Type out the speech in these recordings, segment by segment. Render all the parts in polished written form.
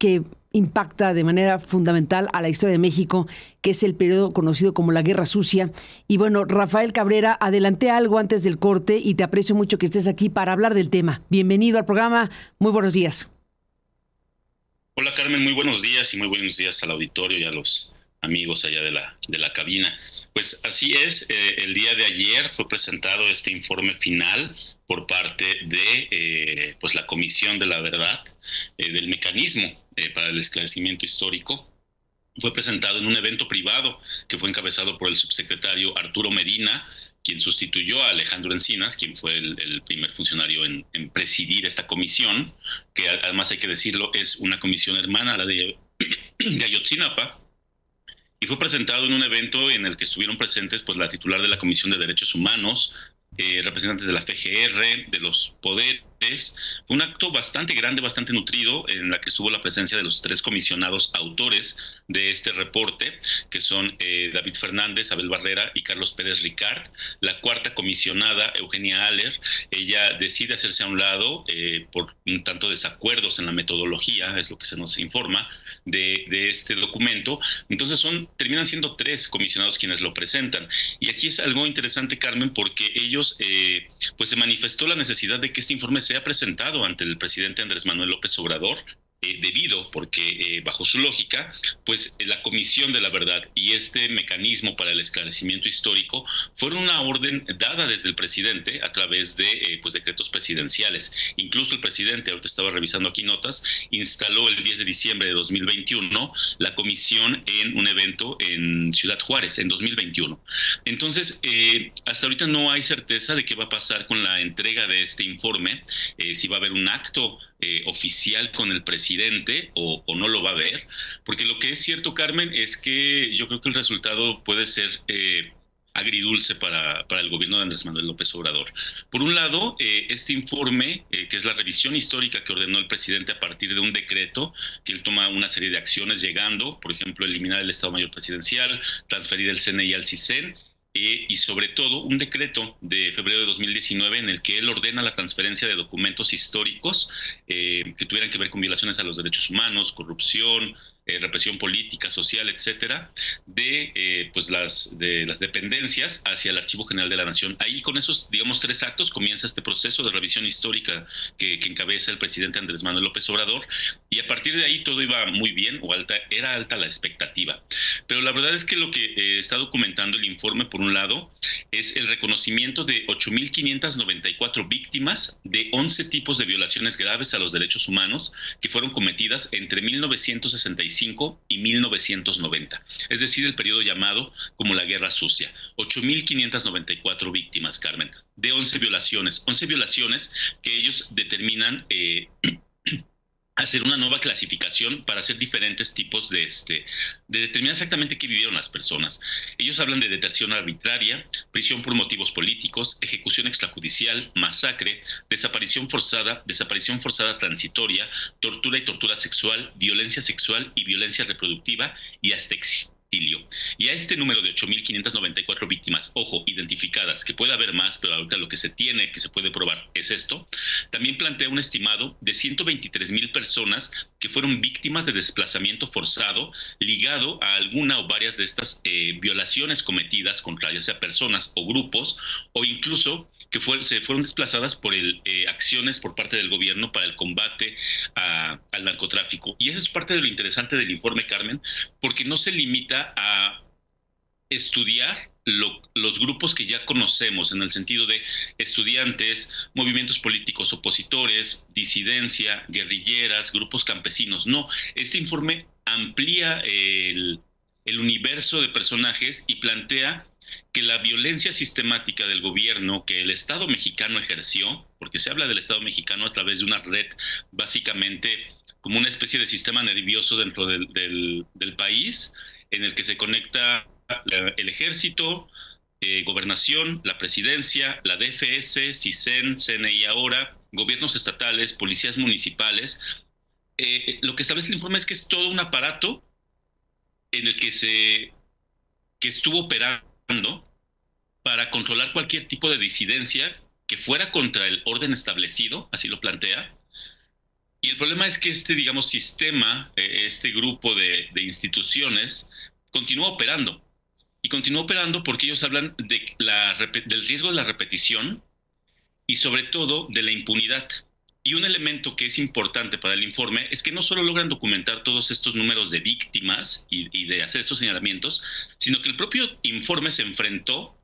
que impacta de manera fundamental a la historia de México, que es el periodo conocido como la Guerra Sucia. Y bueno, Rafael Cabrera, adelanté algo antes del corte y te aprecio mucho que estés aquí para hablar del tema. Bienvenido al programa, muy buenos días. Hola Carmen, muy buenos días y muy buenos días al auditorio y a los amigos allá de la cabina. Pues así es, el día de ayer fue presentado este informe final por parte de pues la Comisión de la Verdad del Mecanismo para el Esclarecimiento Histórico. Fue presentado en un evento privado que fue encabezado por el subsecretario Arturo Medina, quien sustituyó a Alejandro Encinas, quien fue el primer funcionario en presidir esta comisión, que además hay que decirlo, es una comisión hermana a la de Ayotzinapa, y fue presentado en un evento en el que estuvieron presentes pues la titular de la Comisión de Derechos Humanos, representantes de la FGR, de los poderes. Fue un acto bastante grande, bastante nutrido, en la que estuvo la presencia de los tres comisionados autores de este reporte, que son David Fernández, Abel Barrera y Carlos Pérez Ricard. La cuarta comisionada, Eugenia Aller, ella decide hacerse a un lado por un tanto desacuerdos en la metodología, es lo que se nos informa, de este documento. Entonces terminan siendo tres comisionados quienes lo presentan. Y aquí es algo interesante, Carmen, porque ellos pues se manifestó la necesidad de que este informe sea presentado ante el presidente Andrés Manuel López Obrador, porque bajo su lógica, pues la Comisión de la Verdad y este mecanismo para el esclarecimiento histórico fueron una orden dada desde el presidente a través de pues decretos presidenciales. Incluso el presidente, ahorita estaba revisando aquí notas, instaló el 10 de diciembre de 2021 la comisión en un evento en Ciudad Juárez, en 2021. Entonces, hasta ahorita no hay certeza de qué va a pasar con la entrega de este informe, si va a haber un acto oficial con el presidente o no lo va a haber, porque lo que es cierto, Carmen, es que yo creo que el resultado puede ser agridulce para el gobierno de Andrés Manuel López Obrador. Por un lado, este informe, que es la revisión histórica que ordenó el presidente a partir de un decreto, que él toma una serie de acciones llegando, por ejemplo, eliminar el Estado Mayor Presidencial, transferir el CNI al CISEN, y sobre todo un decreto de febrero de 2019 en el que él ordena la transferencia de documentos históricos que tuvieran que ver con violaciones a los derechos humanos, corrupción, represión política, social, etcétera, pues de las dependencias hacia el Archivo General de la Nación. Ahí con esos, digamos, tres actos comienza este proceso de revisión histórica que encabeza el presidente Andrés Manuel López Obrador, y a partir de ahí todo iba muy bien, era alta la expectativa. Pero la verdad es que lo que está documentando el informe, por un lado, es el reconocimiento de 8.594 víctimas de 11 tipos de violaciones graves a los derechos humanos que fueron cometidas entre 1965 y 1990, es decir, el periodo llamado como la Guerra Sucia. 8.594 víctimas, Carmen, de 11 violaciones que ellos determinan hacer una nueva clasificación para hacer diferentes tipos de determinar exactamente qué vivieron las personas. Ellos hablan de detención arbitraria, prisión por motivos políticos, ejecución extrajudicial, masacre, desaparición forzada transitoria, tortura y tortura sexual, violencia sexual y violencia reproductiva, y hasta exilio. Y a este número de 8.594 víctimas, ojo, identificadas, que puede haber más, pero ahorita lo que se puede probar es esto, también plantea un estimado de 123,000 personas que fueron víctimas de desplazamiento forzado ligado a alguna o varias de estas violaciones cometidas contra ya sea personas o grupos, o incluso que se fueron desplazadas por acciones por parte del gobierno para el combate al narcotráfico. Y eso es parte de lo interesante del informe, Carmen, porque no se limita a estudiar los grupos que ya conocemos, en el sentido de estudiantes, movimientos políticos opositores, disidencia, guerrilleras, grupos campesinos. No, este informe amplía el universo de personajes y plantea que la violencia sistemática del gobierno que el Estado mexicano ejerció, porque se habla del Estado mexicano a través de una red básicamente como una especie de sistema nervioso dentro del país, en el que se conecta el ejército, gobernación, la presidencia, la DFS, CISEN, CNI ahora, gobiernos estatales, policías municipales. Lo que establece el informe es que es todo un aparato en el que estuvo operando para controlar cualquier tipo de disidencia que fuera contra el orden establecido, así lo plantea, Y el problema es que este, digamos, sistema, este grupo de instituciones, continúa operando. Y continúa operando porque ellos hablan del riesgo de la repetición y sobre todo de la impunidad. Y un elemento que es importante para el informe es que no solo logran documentar todos estos números de víctimas y de hacer estos señalamientos, sino que el propio informe se enfrentó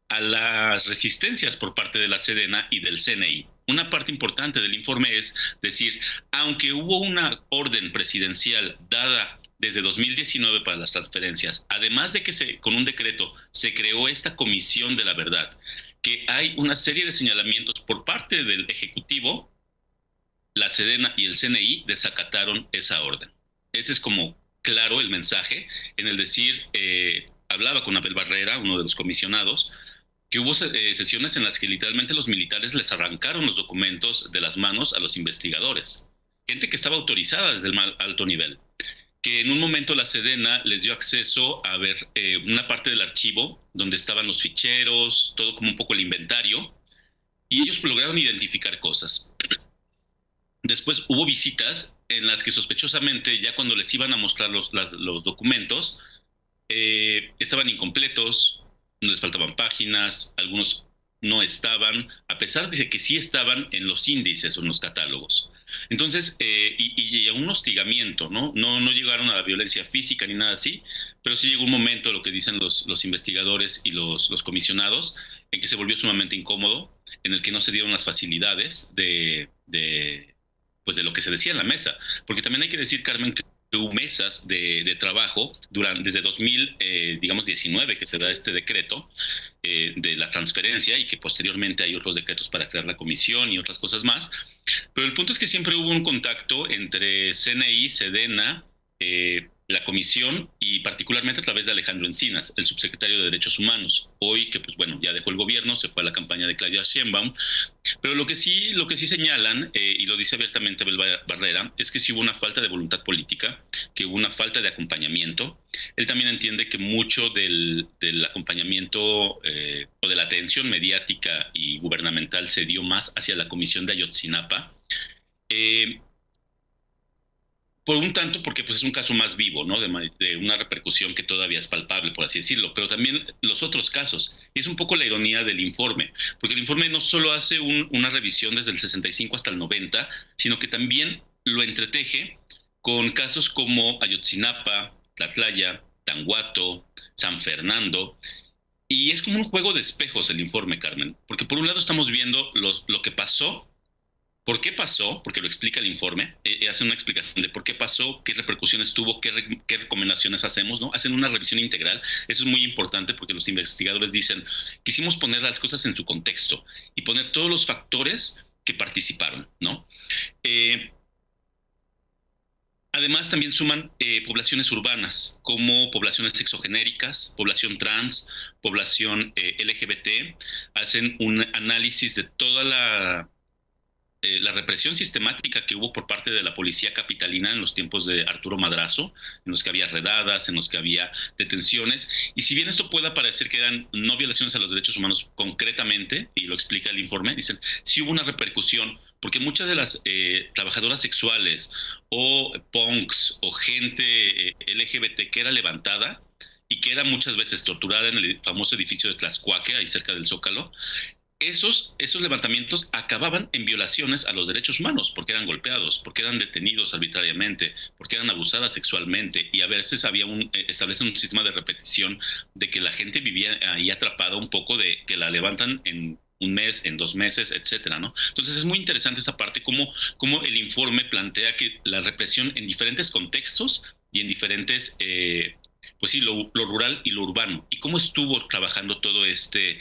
a las resistencias por parte de la Sedena y del CNI. Una parte importante del informe es decir, aunque hubo una orden presidencial dada desde 2019 para las transferencias, además de que con un decreto se creó esta comisión de la verdad, que hay una serie de señalamientos por parte del Ejecutivo, la Sedena y el CNI desacataron esa orden. Ese es como claro el mensaje en el decir, hablaba con Abel Barrera, uno de los comisionados, que hubo sesiones en las que literalmente los militares les arrancaron los documentos de las manos a los investigadores. Gente que estaba autorizada desde el alto nivel. Que en un momento la Sedena les dio acceso a ver una parte del archivo donde estaban los ficheros, todo como un poco el inventario, y ellos lograron identificar cosas. Después hubo visitas en las que sospechosamente, ya cuando les iban a mostrar los documentos, estaban incompletos, les faltaban páginas, algunos no estaban, a pesar de que sí estaban en los índices o en los catálogos. Entonces, y un hostigamiento, ¿no? No llegaron a la violencia física ni nada así, pero sí llegó un momento, lo que dicen los investigadores y los comisionados, en que se volvió sumamente incómodo, en el que no se dieron las facilidades pues de lo que se decía en la mesa. Porque también hay que decir, Carmen, que hubo mesas de trabajo desde 2019 que se da este decreto de la transferencia y que posteriormente hay otros decretos para crear la comisión y otras cosas más. Pero el punto es que siempre hubo un contacto entre CNI, Sedena, la comisión y particularmente a través de Alejandro Encinas, el subsecretario de Derechos Humanos, hoy que pues bueno, ya dejó el gobierno, se fue a la campaña de Claudia Sheinbaum, pero lo que sí señalan, y lo dice abiertamente Abel Barrera, es que sí hubo una falta de voluntad política, que hubo una falta de acompañamiento. Él también entiende que mucho del acompañamiento o de la atención mediática y gubernamental se dio más hacia la comisión de Ayotzinapa, por un tanto porque pues es un caso más vivo, ¿no? De una repercusión que todavía es palpable, por así decirlo, pero también los otros casos. Y es un poco la ironía del informe, porque el informe no solo hace una revisión desde el 65 hasta el 90, sino que también lo entreteje con casos como Ayotzinapa, Tlatlaya, Tanguato, San Fernando, y es como un juego de espejos el informe, Carmen, porque por un lado estamos viendo lo que pasó. ¿Por qué pasó? Porque lo explica el informe, hace una explicación de por qué pasó, qué repercusiones tuvo, qué recomendaciones hacemos, ¿no? Hacen una revisión integral. Eso es muy importante porque los investigadores dicen, quisimos poner las cosas en su contexto y poner todos los factores que participaron, ¿no? Además, también suman poblaciones urbanas, como poblaciones sexogenéricas, población trans, población LGBT. Hacen un análisis de toda la represión sistemática que hubo por parte de la policía capitalina en los tiempos de Arturo Madrazo, en los que había redadas, en los que había detenciones. Y si bien esto pueda parecer que eran no violaciones a los derechos humanos concretamente, y lo explica el informe, dicen, sí hubo una repercusión, porque muchas de las trabajadoras sexuales o punks o gente LGBT que era levantada y que era muchas veces torturada en el famoso edificio de Tlaxcuaque, ahí cerca del Zócalo, esos levantamientos acababan en violaciones a los derechos humanos, porque eran golpeados, porque eran detenidos arbitrariamente, porque eran abusadas sexualmente, y a veces establecen un sistema de repetición de que la gente vivía ahí atrapada un poco, de que la levantan en un mes, en 2 meses, etcétera, ¿no? Entonces es muy interesante esa parte, cómo el informe plantea que la represión en diferentes contextos y en diferentes pues sí, lo rural y lo urbano, y cómo estuvo trabajando todo este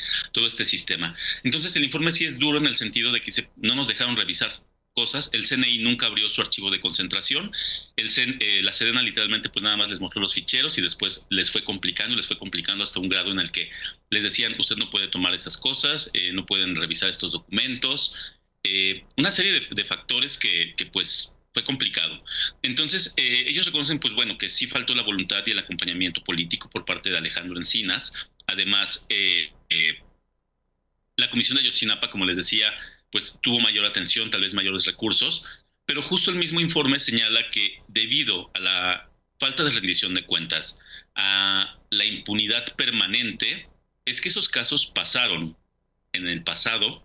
sistema. Entonces el informe sí es duro en el sentido de que no nos dejaron revisar cosas. El CNI nunca abrió su archivo de concentración. La Sedena literalmente pues nada más les mostró los ficheros y después les fue complicando hasta un grado en el que les decían, usted no puede tomar esas cosas, no pueden revisar estos documentos, una serie de factores que pues fue complicado. Entonces, ellos reconocen, pues bueno, que sí faltó la voluntad y el acompañamiento político por parte de Alejandro Encinas. Además, la comisión de Ayotzinapa, como les decía, pues tuvo mayor atención, tal vez mayores recursos, pero justo el mismo informe señala que debido a la falta de rendición de cuentas, a la impunidad permanente, es que esos casos pasaron en el pasado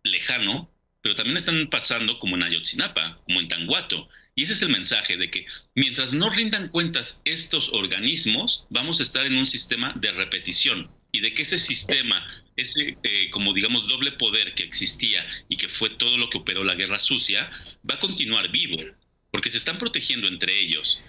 lejano, pero también están pasando como en Ayotzinapa, como en Tanguato. Y ese es el mensaje de que mientras no rindan cuentas estos organismos, vamos a estar en un sistema de repetición y de que ese sistema, ese como digamos doble poder que existía y que fue todo lo que operó la guerra sucia, va a continuar vivo, porque se están protegiendo entre ellos.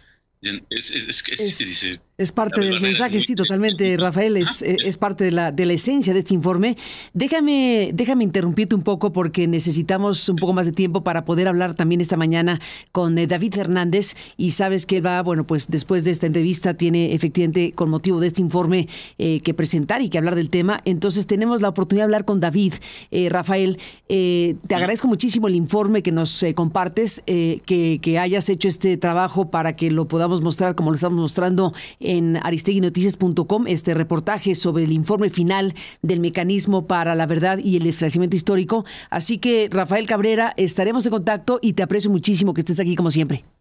Es parte del mensaje, sí, totalmente, Rafael, es parte de la esencia de este informe. Déjame interrumpirte un poco porque necesitamos un poco más de tiempo para poder hablar también esta mañana con David Fernández, y sabes que él va, bueno, pues después de esta entrevista tiene efectivamente con motivo de este informe que presentar y que hablar del tema. Entonces tenemos la oportunidad de hablar con David. Rafael, te agradezco muchísimo el informe que nos compartes, que hayas hecho este trabajo para que lo podamos mostrar como lo estamos mostrando en aristeguinoticias.com, este reportaje sobre el informe final del Mecanismo para la Verdad y el Esclarecimiento Histórico. Así que, Rafael Cabrera, estaremos en contacto y te aprecio muchísimo que estés aquí como siempre.